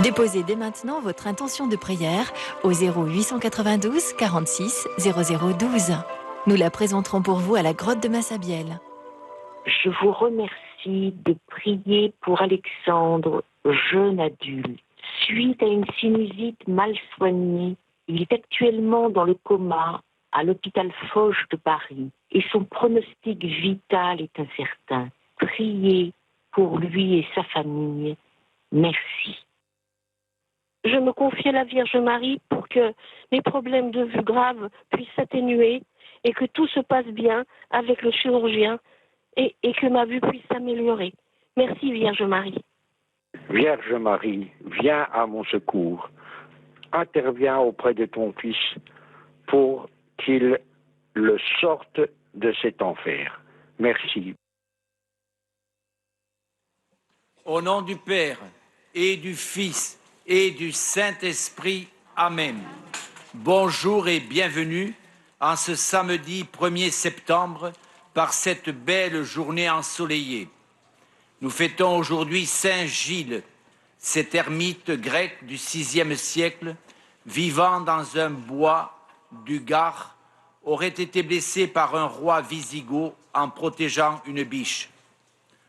Déposez dès maintenant votre intention de prière au 0892 46 0012. Nous la présenterons pour vous à la grotte de Massabielle. Je vous remercie de prier pour Alexandre, jeune adulte. Suite à une sinusite mal soignée, il est actuellement dans le coma à l'hôpital Foch de Paris et son pronostic vital est incertain. Priez pour lui et sa famille. Merci. Je me confie à la Vierge Marie pour que mes problèmes de vue graves puissent s'atténuer et que tout se passe bien avec le chirurgien et que ma vue puisse s'améliorer. Merci Vierge Marie. Vierge Marie, viens à mon secours. Interviens auprès de ton Fils pour qu'il le sorte de cet enfer. Merci. Au nom du Père et du Fils et du Saint-Esprit, Amen. Bonjour et bienvenue en ce samedi 1er septembre par cette belle journée ensoleillée. Nous fêtons aujourd'hui Saint Gilles, cet ermite grec du VIe siècle, vivant dans un bois du Gard, aurait été blessé par un roi wisigoth en protégeant une biche.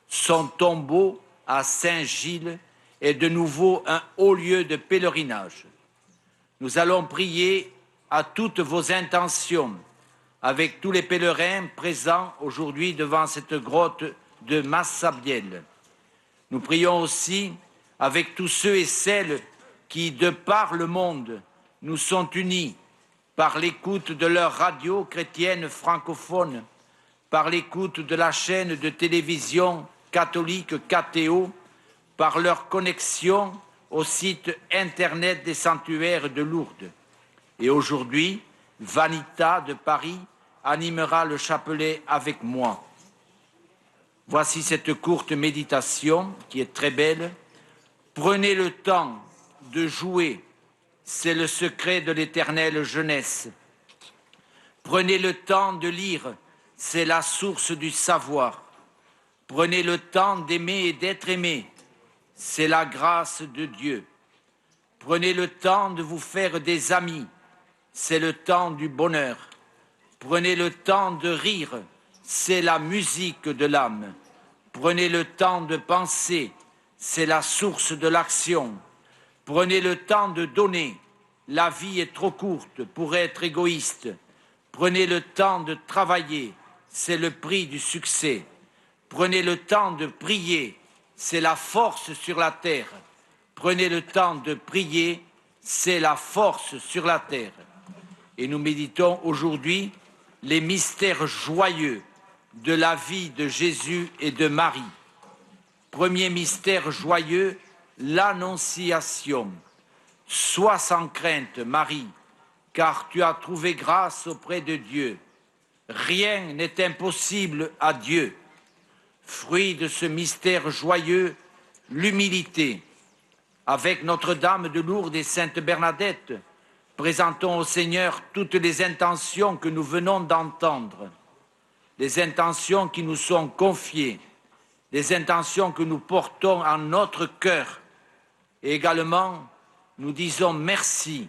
Son tombeau à Saint-Gilles est de nouveau un haut lieu de pèlerinage. Nous allons prier à toutes vos intentions avec tous les pèlerins présents aujourd'hui devant cette grotte de Massabielle. Nous prions aussi avec tous ceux et celles qui, de par le monde, nous sont unis par l'écoute de leur radio chrétienne francophone, par l'écoute de la chaîne de télévision catholique KTO, par leur connexion au site internet des sanctuaires de Lourdes. Et aujourd'hui, Vanita de Paris animera le chapelet avec moi. Voici cette courte méditation qui est très belle. Prenez le temps de jouer, c'est le secret de l'éternelle jeunesse. Prenez le temps de lire, c'est la source du savoir. Prenez le temps d'aimer et d'être aimé, c'est la grâce de Dieu. Prenez le temps de vous faire des amis, c'est le temps du bonheur. Prenez le temps de rire, c'est la musique de l'âme. Prenez le temps de penser, c'est la source de l'action. Prenez le temps de donner, la vie est trop courte pour être égoïste. Prenez le temps de travailler, c'est le prix du succès. Prenez le temps de prier, c'est la force sur la terre. Prenez le temps de prier, c'est la force sur la terre. Et nous méditons aujourd'hui les mystères joyeux de la vie de Jésus et de Marie. Premier mystère joyeux, l'Annonciation. Sois sans crainte, Marie, car tu as trouvé grâce auprès de Dieu. Rien n'est impossible à Dieu. Fruit de ce mystère joyeux, l'humilité. Avec Notre-Dame de Lourdes et Sainte Bernadette, présentons au Seigneur toutes les intentions que nous venons d'entendre, les intentions qui nous sont confiées, les intentions que nous portons en notre cœur. Et également, nous disons merci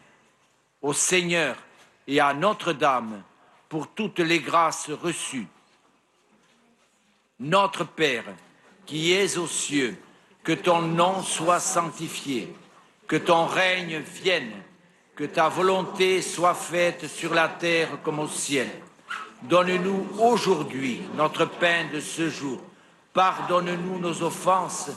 au Seigneur et à Notre-Dame pour toutes les grâces reçues. Notre Père, qui es aux cieux, que ton nom soit sanctifié, que ton règne vienne, que ta volonté soit faite sur la terre comme au ciel. Donne-nous aujourd'hui notre pain de ce jour. Pardonne-nous nos offenses,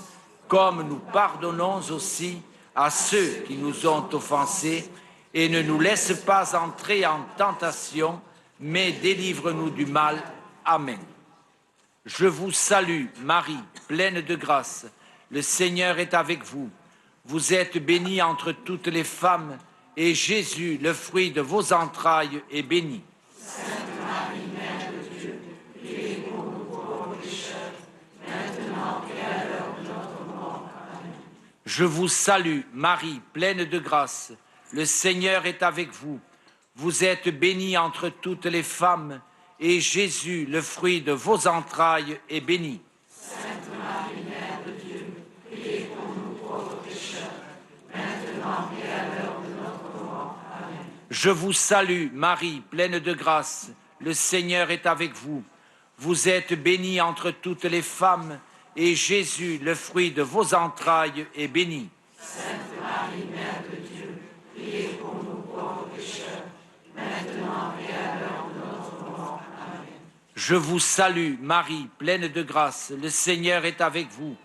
comme nous pardonnons aussi à ceux qui nous ont offensés, et ne nous laisse pas entrer en tentation, mais délivre-nous du mal. Amen. Je vous salue, Marie, pleine de grâce. Le Seigneur est avec vous. Vous êtes bénie entre toutes les femmes, et Jésus, le fruit de vos entrailles, est béni. Sainte Marie, Mère de Dieu, priez pour nous pauvres pécheurs, maintenant et à l'heure de notre mort. Amen. Je vous salue, Marie, pleine de grâce. Le Seigneur est avec vous. Vous êtes bénie entre toutes les femmes, et Jésus, le fruit de vos entrailles, est béni. Sainte Marie, Mère de Dieu, priez pour nous pauvres pécheurs, maintenant Je vous salue, Marie, pleine de grâce. Le Seigneur est avec vous. Vous êtes bénie entre toutes les femmes, et Jésus, le fruit de vos entrailles, est béni. Sainte Marie, Mère de Dieu, priez pour nous pauvres pécheurs, maintenant et à l'heure de notre mort. Amen. Je vous salue, Marie, pleine de grâce. Le Seigneur est avec vous.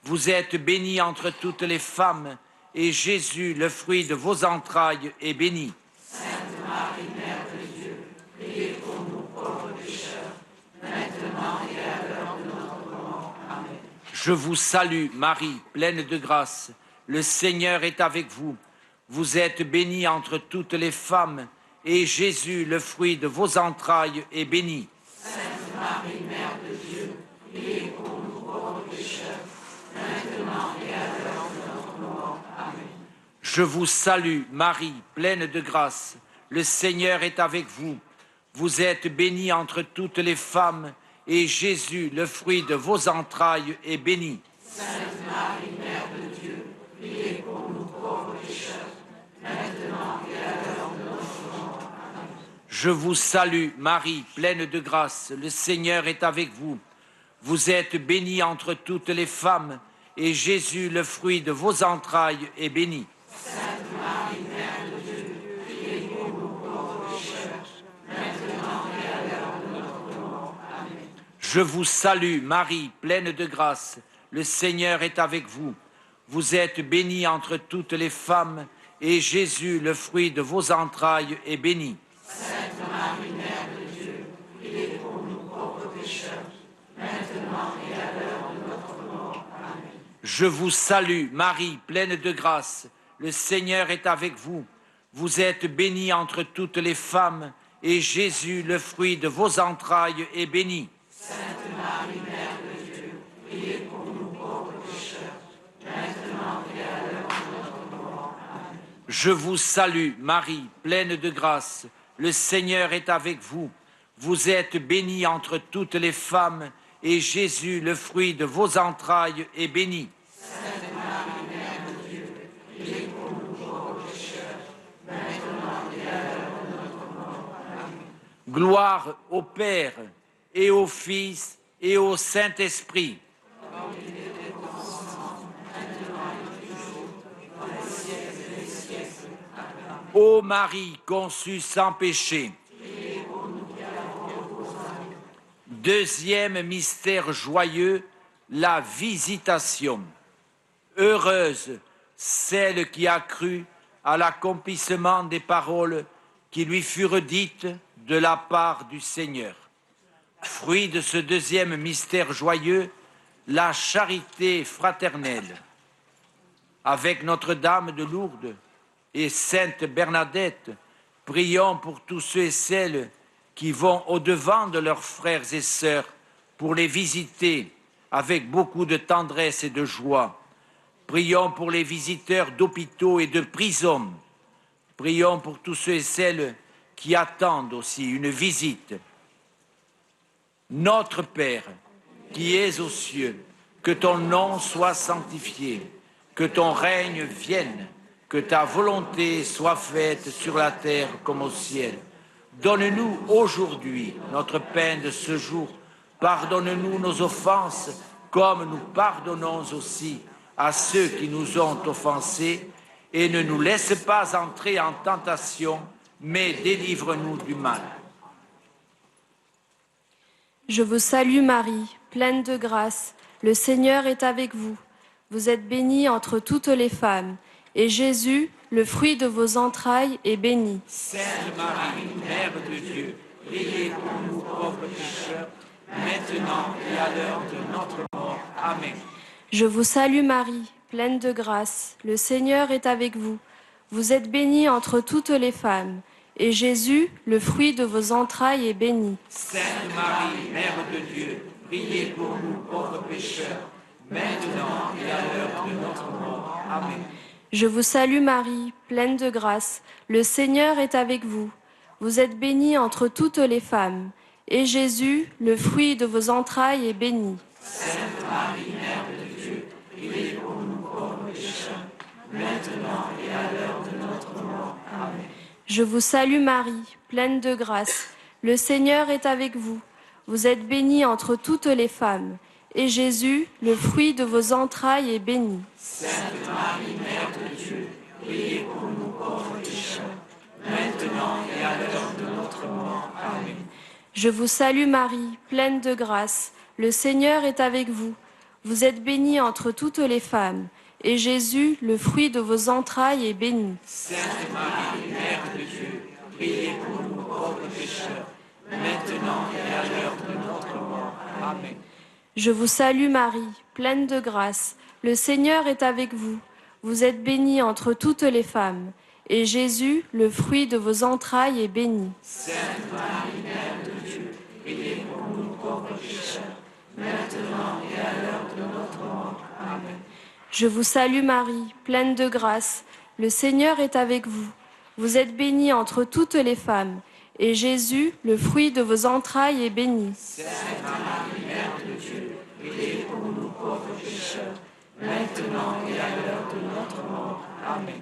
Vous êtes bénie entre toutes les femmes, et Jésus, le fruit de vos entrailles, est béni. Sainte Marie, Mère de Dieu, priez pour nous pauvres pécheurs, maintenant et à l'heure de notre mort. Amen. Je vous salue, Marie, pleine de grâce. Le Seigneur est avec vous. Vous êtes bénie entre toutes les femmes, et Jésus, le fruit de vos entrailles, est béni. Sainte Marie, Mère de Dieu, priez pour nous pauvres pécheurs, maintenant et à l'heure de notre mort. Amen. Je vous salue, Marie, pleine de grâce. Le Seigneur est avec vous. Vous êtes bénie entre toutes les femmes, et Jésus, le fruit de vos entrailles, est béni. Sainte Marie, Mère de Dieu, priez pour nous pauvres pécheurs, maintenant et à l'heure de notre mort. Amen. Je vous salue, Marie, pleine de grâce. Le Seigneur est avec vous. Vous êtes bénie entre toutes les femmes, et Jésus, le fruit de vos entrailles, est béni. Sainte Marie, Mère de Dieu, priez pour nous pauvres pécheurs, maintenant et à l'heure de notre mort. Amen. Je vous salue, Marie, pleine de grâce. Le Seigneur est avec vous. Vous êtes bénie entre toutes les femmes, et Jésus, le fruit de vos entrailles, est béni. Sainte Marie, Mère de Dieu, priez pour nous pauvres pécheurs, maintenant et à l'heure de notre mort. Amen. Je vous salue, Marie, pleine de grâce. Le Seigneur est avec vous. Vous êtes bénie entre toutes les femmes, et Jésus, le fruit de vos entrailles, est béni. Sainte Marie, Mère de Dieu, priez pour nous pauvres pécheurs, maintenant et à l'heure de notre mort. Amen. Je vous salue, Marie, pleine de grâce. Le Seigneur est avec vous. Vous êtes bénie entre toutes les femmes, et Jésus, le fruit de vos entrailles, est béni. Sainte Marie, Mère de Dieu, priez pour nous pauvres pécheurs, maintenant et à l'heure de notre mort. Amen. Gloire au Père, et au Fils, et au Saint-Esprit. Ô Marie conçue sans péché. Deuxième mystère joyeux, la visitation. Heureuse celle qui a cru à l'accomplissement des paroles qui lui furent dites de la part du Seigneur. Fruit de ce deuxième mystère joyeux, la charité fraternelle. Avec Notre-Dame de Lourdes et Sainte Bernadette, prions pour tous ceux et celles qui vont au-devant de leurs frères et sœurs pour les visiter avec beaucoup de tendresse et de joie. Prions pour les visiteurs d'hôpitaux et de prisons. Prions pour tous ceux et celles qui attendent aussi une visite. Notre Père, qui es aux cieux, que ton nom soit sanctifié, que ton règne vienne, que ta volonté soit faite sur la terre comme au ciel. Donne-nous aujourd'hui notre pain de ce jour. Pardonne-nous nos offenses, comme nous pardonnons aussi à ceux qui nous ont offensés. Et ne nous laisse pas entrer en tentation, mais délivre-nous du mal. Je vous salue Marie, pleine de grâce. Le Seigneur est avec vous. Vous êtes bénie entre toutes les femmes, et Jésus, le fruit de vos entrailles, est béni. Sainte Marie, Mère de Dieu, priez pour nous pauvres pécheurs, maintenant et à l'heure de notre mort. Amen. Je vous salue Marie, pleine de grâce. Le Seigneur est avec vous. Vous êtes bénie entre toutes les femmes, et Jésus, le fruit de vos entrailles, est béni. Sainte Marie, Mère de Dieu, priez pour nous pauvres pécheurs, maintenant et à l'heure de notre mort. Amen. Je vous salue Marie, pleine de grâce. Le Seigneur est avec vous. Vous êtes bénie entre toutes les femmes, et Jésus, le fruit de vos entrailles, est béni. Sainte Marie, Mère de Dieu, priez pour nous pauvres pécheurs, maintenant et à l'heure de notre mort. Amen. Je vous salue Marie, pleine de grâce. Le Seigneur est avec vous. Vous êtes bénie entre toutes les femmes. Et Jésus, le fruit de vos entrailles, est béni. Sainte Marie, Mère de Dieu, priez pour nous pauvres pécheurs, maintenant et à l'heure de notre mort. Amen. Je vous salue Marie, pleine de grâce. Le Seigneur est avec vous. Vous êtes bénie entre toutes les femmes. Et Jésus, le fruit de vos entrailles, est béni. Sainte Marie, Mère de Dieu, priez pour nous pauvres pécheurs, maintenant et à l'heure de notre mort. Amen. Je vous salue Marie, pleine de grâce. Le Seigneur est avec vous. Vous êtes bénie entre toutes les femmes. Et Jésus, le fruit de vos entrailles, est béni. Sainte Marie, Mère de Dieu, priez pour nous pauvres pécheurs, maintenant et à l'heure de notre mort. Amen. Je vous salue Marie, pleine de grâce. Le Seigneur est avec vous. Vous êtes bénie entre toutes les femmes. Et Jésus, le fruit de vos entrailles, est béni. Sainte Marie, Mère de Dieu, priez pour nous pauvres pécheurs, maintenant et à l'heure de notre mort. Amen.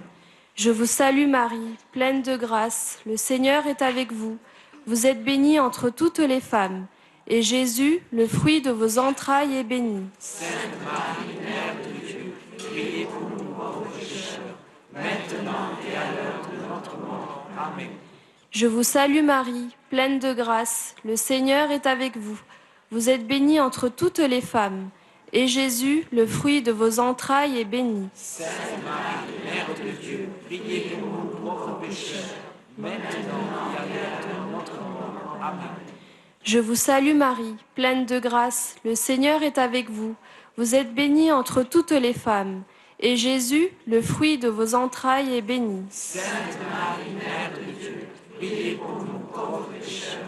Je vous salue Marie, pleine de grâce. Le Seigneur est avec vous. Vous êtes bénie entre toutes les femmes. Et Jésus, le fruit de vos entrailles, est béni. Sainte Marie, Mère de Dieu, priez pour nous pauvres pécheurs, maintenant et à l'heure de notre mort. Amen. Je vous salue Marie, pleine de grâce. Le Seigneur est avec vous. Vous êtes bénie entre toutes les femmes. Et Jésus, le fruit de vos entrailles, est béni. Sainte Marie, Mère de Dieu, priez pour nous pauvres pécheurs, maintenant et à l'heure de notre mort. Amen. Je vous salue Marie, pleine de grâce. Le Seigneur est avec vous. Vous êtes bénie entre toutes les femmes. Et Jésus, le fruit de vos entrailles, est béni. Sainte Marie, Mère de Dieu, priez pour nous pauvres pécheurs,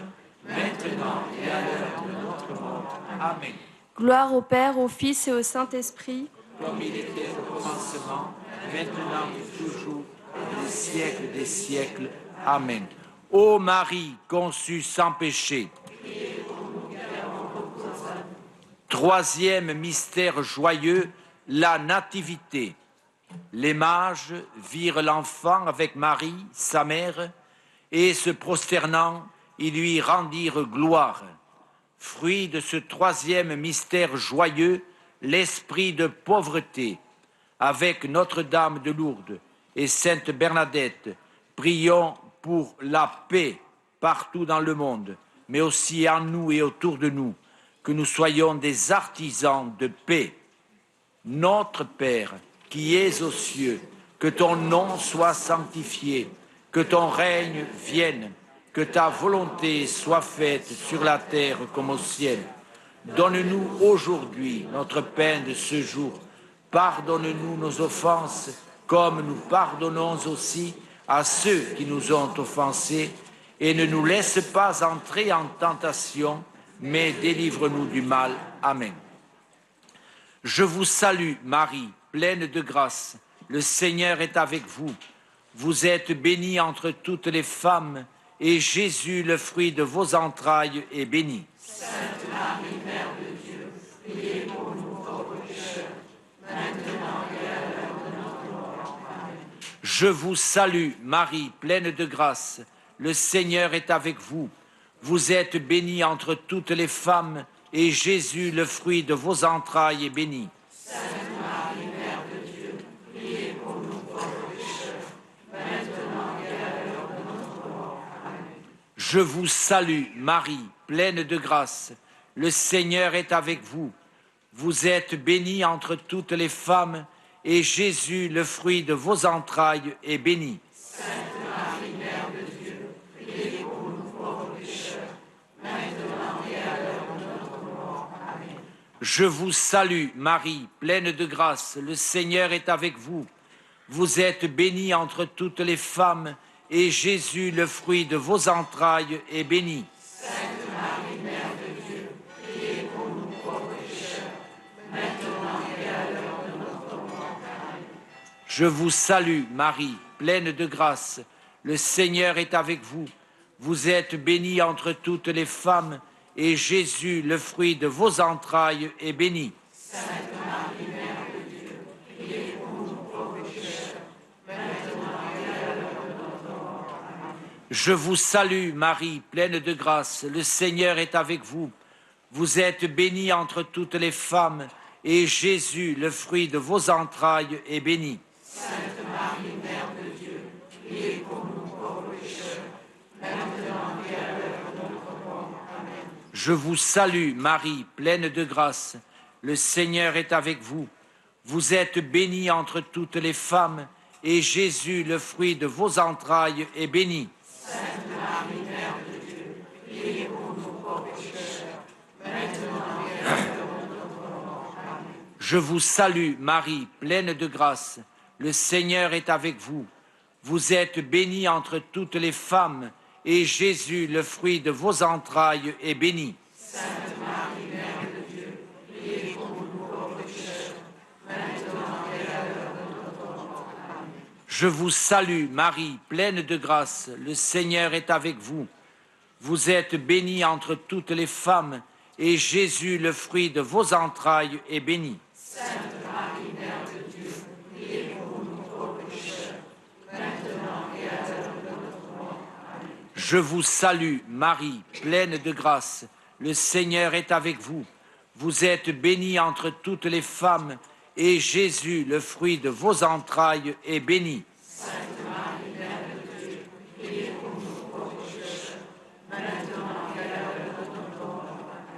maintenant et à l'heure de notre mort. Amen. Gloire au Père, au Fils et au Saint-Esprit. Comme il était au commencement, maintenant et toujours, et des siècles des siècles. Amen. Ô Marie, conçue sans péché. Troisième mystère joyeux, la nativité. Les mages virent l'enfant avec Marie, sa mère, et se prosternant, ils lui rendirent gloire. Fruit de ce troisième mystère joyeux, l'esprit de pauvreté. Avec Notre-Dame de Lourdes et Sainte Bernadette, prions pour la paix partout dans le monde, mais aussi en nous et autour de nous, que nous soyons des artisans de paix. Notre Père, qui es aux cieux, que ton nom soit sanctifié, que ton règne vienne, que ta volonté soit faite sur la terre comme au ciel. Donne-nous aujourd'hui notre pain de ce jour. Pardonne-nous nos offenses, comme nous pardonnons aussi à ceux qui nous ont offensés, et ne nous laisse pas entrer en tentation, mais délivre-nous du mal. Amen. Je vous salue, Marie, pleine de grâce. Le Seigneur est avec vous. Vous êtes bénie entre toutes les femmes, et Jésus, le fruit de vos entrailles, est béni. Sainte Marie, Mère de Dieu, priez pour nous pauvres pécheurs, maintenant et à l'heure de notre mort. Amen. Je vous salue, Marie, pleine de grâce. Le Seigneur est avec vous. Vous êtes bénie entre toutes les femmes, et Jésus, le fruit de vos entrailles, est béni. Sainte Marie, Mère de Dieu, priez pour nous pauvres pécheurs, maintenant et à l'heure de notre mort. Amen. Je vous salue, Marie, pleine de grâce. Le Seigneur est avec vous. Vous êtes bénie entre toutes les femmes, et Jésus, le fruit de vos entrailles, est béni. Sainte Marie, Mère de Dieu, priez pour nous pauvres pécheurs, maintenant et à l'heure de notre mort. Amen. Je vous salue, Marie, pleine de grâce. Le Seigneur est avec vous. Vous êtes bénie entre toutes les femmes, et Jésus, le fruit de vos entrailles, est béni. Sainte Marie, Mère de Dieu, priez pour nous pauvres pécheurs, maintenant et à l'heure de notre mort. Amen. Je vous salue, Marie, pleine de grâce. Le Seigneur est avec vous. Vous êtes bénie entre toutes les femmes, et Jésus, le fruit de vos entrailles, est béni. Sainte Marie, Mère de Dieu, priez pour nous pauvres pécheurs, Je vous salue, Marie, pleine de grâce. Le Seigneur est avec vous. Vous êtes bénie entre toutes les femmes, et Jésus, le fruit de vos entrailles, est béni. Sainte Marie, Mère de Dieu, priez pour nous pauvres pécheurs, maintenant et à l'heure de notre mort. Amen. Je vous salue, Marie, pleine de grâce. Le Seigneur est avec vous. Vous êtes bénie entre toutes les femmes, et Jésus, le fruit de vos entrailles, est béni. Sainte Marie, Mère de Dieu, priez pour nous pauvres pécheurs, maintenant et à l'heure de notre mort. Amen. Je vous salue, Marie, pleine de grâce. Le Seigneur est avec vous. Vous êtes bénie entre toutes les femmes, et Jésus, le fruit de vos entrailles, est béni. Sainte Marie, Mère de Dieu, priez pour nous pauvres pécheurs, maintenant et à l'heure de notre mort. Amen. Je vous salue, Marie, pleine de grâce. Le Seigneur est avec vous. Vous êtes bénie entre toutes les femmes, et Jésus, le fruit de vos entrailles, est béni. Sainte Marie, Mère de Dieu, priez pour nous pauvres pécheurs, maintenant et à l'heure de notre mort. Amen. Je vous salue, Marie, pleine de grâce. Le Seigneur est avec vous. Vous êtes bénie entre toutes les femmes, et Jésus, le fruit de vos entrailles, est béni. Sainte Marie, Mère de Dieu, priez pour nous pauvres pécheurs, maintenant et à l'heure de notre mort.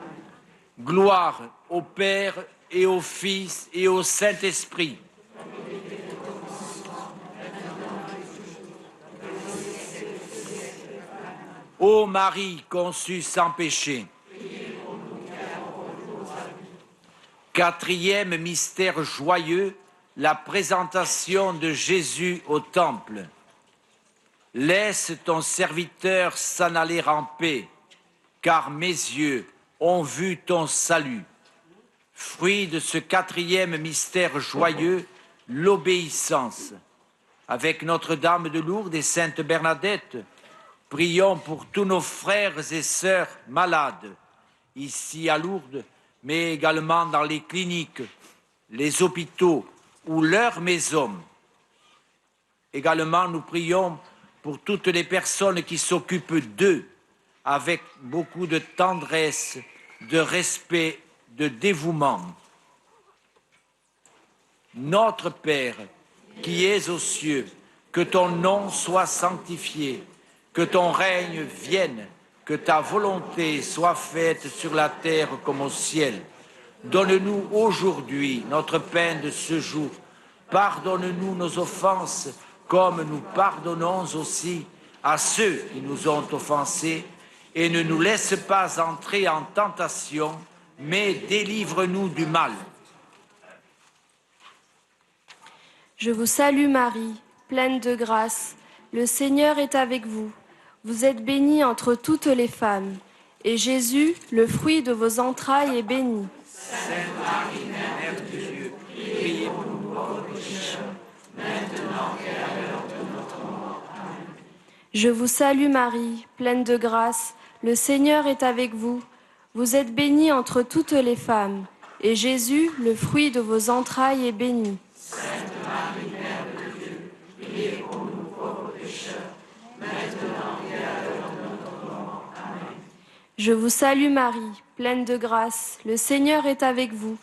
Amen. Gloire au Père et au Fils et au Saint-Esprit. Ô Marie conçue sans péché. Quatrième mystère joyeux, la présentation de Jésus au temple. Laisse ton serviteur s'en aller en paix, car mes yeux ont vu ton salut. Fruit de ce quatrième mystère joyeux, l'obéissance. Avec Notre-Dame de Lourdes et Sainte Bernadette, prions pour tous nos frères et sœurs malades, ici à Lourdes, mais également dans les cliniques, les hôpitaux ou leurs maisons. Également, nous prions pour toutes les personnes qui s'occupent d'eux, avec beaucoup de tendresse, de respect, de dévouement. Notre Père, qui es aux cieux, que ton nom soit sanctifié, que ton règne vienne, que ta volonté soit faite sur la terre comme au ciel. Donne-nous aujourd'hui notre pain de ce jour. Pardonne-nous nos offenses, comme nous pardonnons aussi à ceux qui nous ont offensés, et ne nous laisse pas entrer en tentation, mais délivre-nous du mal. Je vous salue Marie, pleine de grâce. Le Seigneur est avec vous. Vous êtes bénie entre toutes les femmes, et Jésus, le fruit de vos entrailles, est béni. Sainte Marie, Mère de Dieu, priez pour nous pauvres pécheurs, maintenant et à l'heure de notre mort. Amen. Je vous salue Marie, pleine de grâce. Le Seigneur est avec vous. Vous êtes bénie entre toutes les femmes, et Jésus, le fruit de vos entrailles, est béni. Sainte Marie, Mère de Dieu, priez pour nous pauvres pécheurs, maintenant et à l'heure de notre mort. Amen. Je vous salue Marie, pleine de grâce. Le Seigneur est avec vous.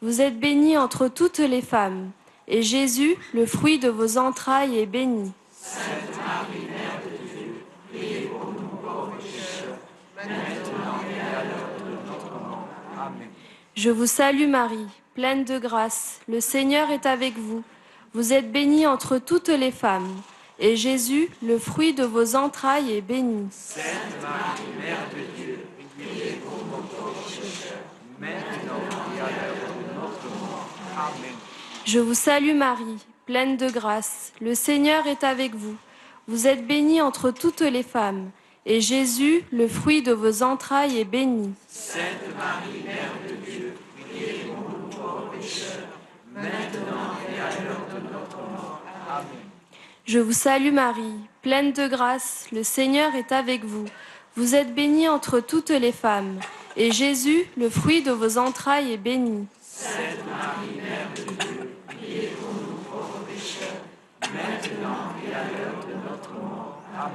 Vous êtes bénie entre toutes les femmes, et Jésus, le fruit de vos entrailles, est béni. Sainte Marie, Mère de Dieu, priez pour nous pauvres pécheurs, maintenant et à l'heure de notre mort. Amen. Je vous salue Marie, pleine de grâce. Le Seigneur est avec vous. Vous êtes bénie entre toutes les femmes, et Jésus, le fruit de vos entrailles, est béni. Sainte Marie, Mère de Dieu, priez pour nous pauvres pécheurs, maintenant et à l'heure de notre mort. Amen. Je vous salue Marie, pleine de grâce. Le Seigneur est avec vous. Vous êtes bénie entre toutes les femmes, et Jésus, le fruit de vos entrailles, est béni. Sainte Marie, Mère de Dieu, priez pour nous pauvres pécheurs, maintenant et à l'heure de notre mort. Amen. Je vous salue Marie, pleine de grâce. Le Seigneur est avec vous. Vous êtes bénie entre toutes les femmes, et Jésus, le fruit de vos entrailles, est béni. Sainte Marie, Mère de Dieu, priez pour nous pauvres pécheurs, maintenant et à l'heure de notre mort. Amen.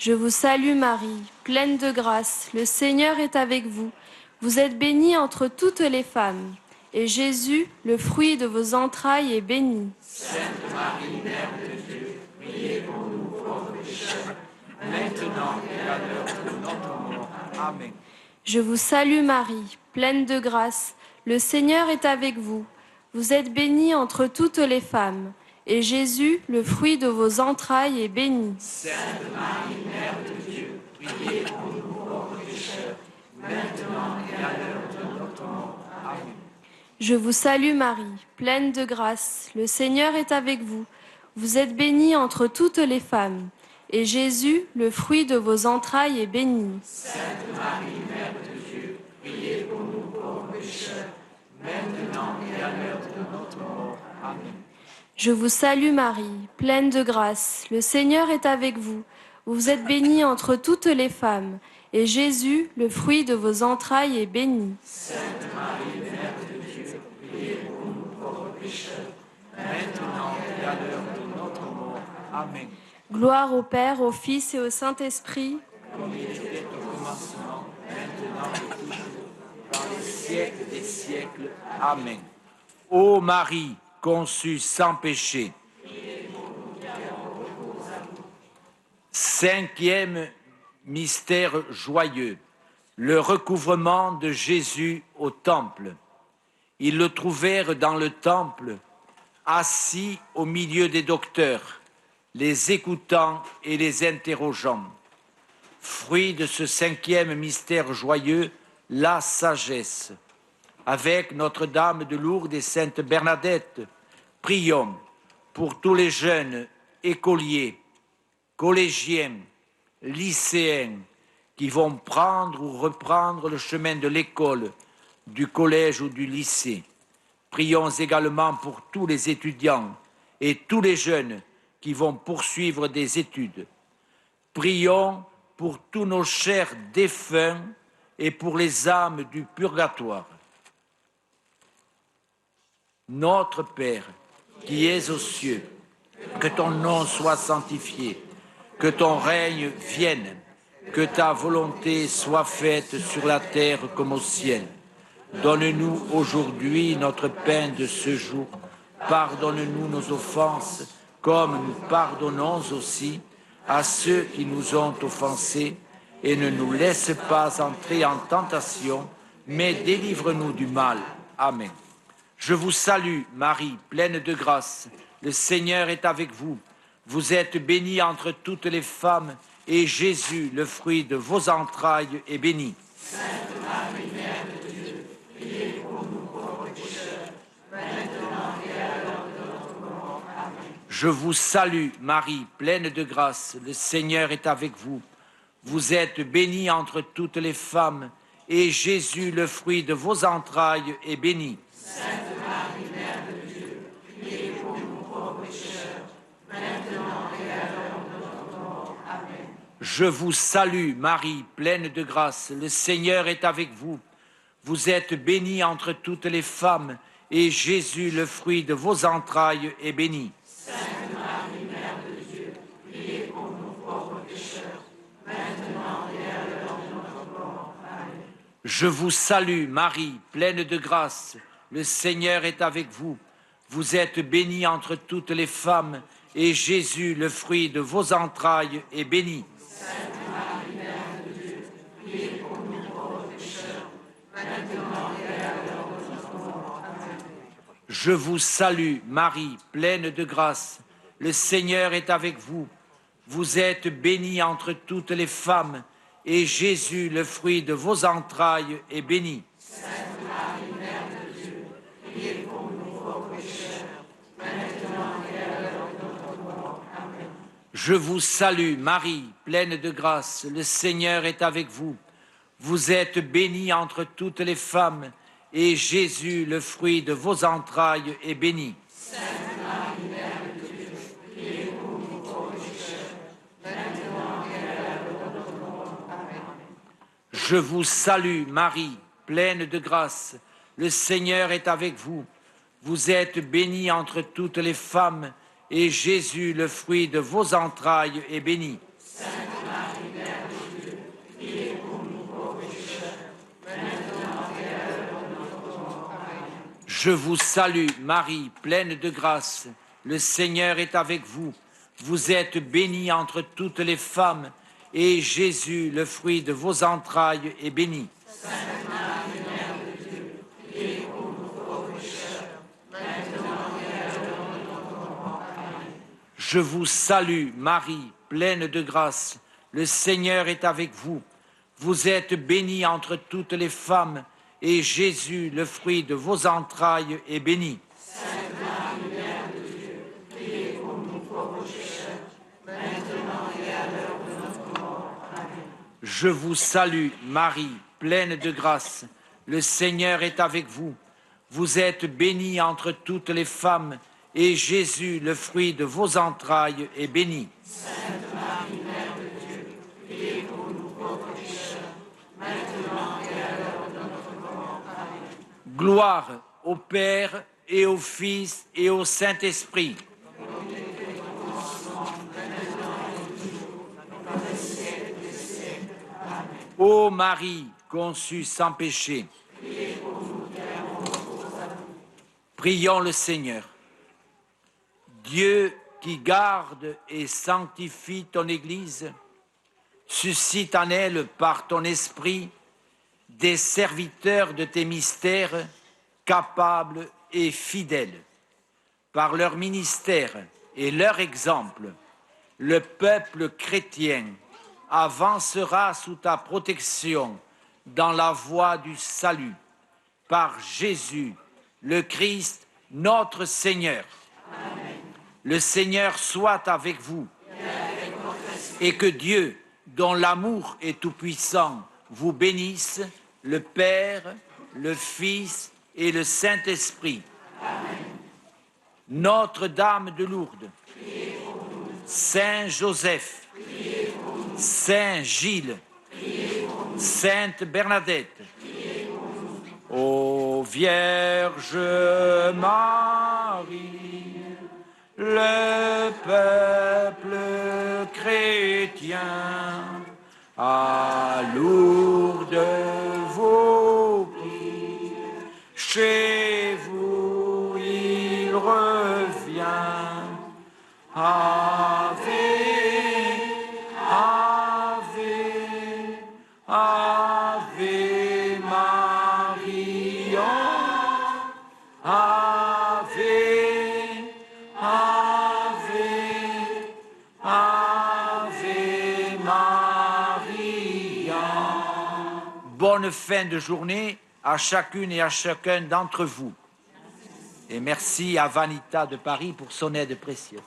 Je vous salue Marie, pleine de grâce, le Seigneur est avec vous. Vous êtes bénie entre toutes les femmes, et Jésus, le fruit de vos entrailles, est béni. Sainte Marie, Mère de Dieu, priez pour nous pauvres pécheurs, maintenant et à l'heure de notre mort. Amen. Je vous salue Marie, pleine de grâce, le Seigneur est avec vous. Vous êtes bénie entre toutes les femmes, et Jésus, le fruit de vos entrailles, est béni. Sainte Marie, Mère de Dieu, priez pour nous pauvres pécheurs, maintenant et à l'heure de notre mort. Amen. Je vous salue Marie, pleine de grâce, le Seigneur est avec vous. Vous êtes bénie entre toutes les femmes, et Jésus, le fruit de vos entrailles, est béni. Sainte Marie, Mère de Dieu, priez pour nous pauvres pécheurs, maintenant et à l'heure de notre mort. Amen. Je vous salue Marie, pleine de grâce, le Seigneur est avec vous. Vous êtes bénie entre toutes les femmes, et Jésus, le fruit de vos entrailles, est béni. Sainte Marie, Mère de Dieu, priez pour nous pauvres pécheurs, maintenant et à l'heure de notre mort. Amen. Gloire au Père, au Fils et au Saint-Esprit, Comme il était au commencement, maintenant et toujours, dans les siècles des siècles. Amen. Ô Marie, conçue sans péché. Cinquième mystère joyeux, le recouvrement de Jésus au temple. Ils le trouvèrent dans le temple, assis au milieu des docteurs, les écoutant et les interrogeant. Fruit de ce cinquième mystère joyeux, la sagesse. Avec Notre-Dame de Lourdes et Sainte Bernadette, prions pour tous les jeunes écoliers, collégiens, lycéens qui vont prendre ou reprendre le chemin de l'école, du collège ou du lycée. Prions également pour tous les étudiants et tous les jeunes qui vont poursuivre des études. Prions pour tous nos chers défunts et pour les âmes du purgatoire. Notre Père, qui es aux cieux, que ton nom soit sanctifié, que ton règne vienne, que ta volonté soit faite sur la terre comme au ciel. Donne-nous aujourd'hui notre pain de ce jour. Pardonne-nous nos offenses, comme nous pardonnons aussi à ceux qui nous ont offensés, et ne nous laisse pas entrer en tentation, mais délivre-nous du mal. Amen. Je vous salue, Marie, pleine de grâce. Le Seigneur est avec vous. Vous êtes bénie entre toutes les femmes, et Jésus, le fruit de vos entrailles, est béni. Sainte Marie, Mère de Dieu, priez pour nous pauvres pécheurs, maintenant et à l'heure de notre mort. Amen. Je vous salue, Marie, pleine de grâce. Le Seigneur est avec vous. Vous êtes bénie entre toutes les femmes, et Jésus, le fruit de vos entrailles, est béni. Sainte Marie, Mère de Dieu, priez pour nous pauvres pécheurs, maintenant et à l'heure de notre mort. Amen. Je vous salue, Marie, pleine de grâce. Le Seigneur est avec vous. Vous êtes bénie entre toutes les femmes, et Jésus, le fruit de vos entrailles, est béni. Sainte Marie, Mère de Dieu, priez pour nous pauvres pécheurs, maintenant et à l'heure de notre mort. Amen. Je vous salue, Marie, pleine de grâce. Le Seigneur est avec vous. Vous êtes bénie entre toutes les femmes, et Jésus, le fruit de vos entrailles, est béni. Sainte Marie, Mère de Dieu, priez pour nous pauvres pécheurs, maintenant et à l'heure de notre mort. Amen. Je vous salue, Marie, pleine de grâce. Le Seigneur est avec vous. Vous êtes bénie entre toutes les femmes, et Jésus, le fruit de vos entrailles, est béni. Sainte Marie, Mère de Dieu, priez pour nous pauvres pécheurs, maintenant et à l'heure de notre mort. Amen. Je vous salue, Marie, pleine de grâce. Le Seigneur est avec vous. Vous êtes bénie entre toutes les femmes, et Jésus, le fruit de vos entrailles, est béni. Sainte Marie, Mère de Dieu, priez pour nous pauvres pécheurs, maintenant et à l'heure de notre mort. Amen. Je vous salue, Marie, pleine de grâce. Le Seigneur est avec vous. Vous êtes bénie entre toutes les femmes, et Jésus, le fruit de vos entrailles, est béni. Sainte Marie, Je vous salue, Marie, pleine de grâce. Le Seigneur est avec vous. Vous êtes bénie entre toutes les femmes, et Jésus, le fruit de vos entrailles, est béni. Sainte Marie, Mère de Dieu, priez pour nous pauvres pécheurs, maintenant et à l'heure de notre mort. Amen. Je vous salue, Marie, pleine de grâce. Le Seigneur est avec vous. Vous êtes bénie entre toutes les femmes, et Jésus, le fruit de vos entrailles, est béni. Sainte Marie, Mère de Dieu, priez pour nous pauvres pécheurs, maintenant et à l'heure de notre mort. Amen. Je vous salue, Marie, pleine de grâce. Le Seigneur est avec vous. Vous êtes bénie entre toutes les femmes, et Jésus, le fruit de vos entrailles, est béni. Sainte Marie, Mère de Dieu, priez pour nous pauvres pécheurs, maintenant et à l'heure de notre mort. Amen. Gloire au Père et au Fils et au Saint-Esprit. Ô Marie, conçue sans péché, prions le Seigneur. Dieu qui garde et sanctifie ton Église, suscite en elle par ton esprit des serviteurs de tes mystères capables et fidèles. Par leur ministère et leur exemple, le peuple chrétien avancera sous ta protection dans la voie du salut. Par Jésus, le Christ, notre Seigneur. Amen. Le Seigneur soit avec vous et que Dieu, dont l'amour est tout-puissant, vous bénisse, le Père, le Fils et le Saint-Esprit. Amen. Notre-Dame de Lourdes, Saint Joseph, Saint Gilles, Sainte Bernadette, ô Vierge Marie, le peuple chrétien, à Lourdes vos pieds, chez vous il revient. Ave, Ave, Ave Maria, Ave, Ave, Ave Maria. Bonne fin de journée à chacune et à chacun d'entre vous. Et merci à Vanita de Paris pour son aide précieuse.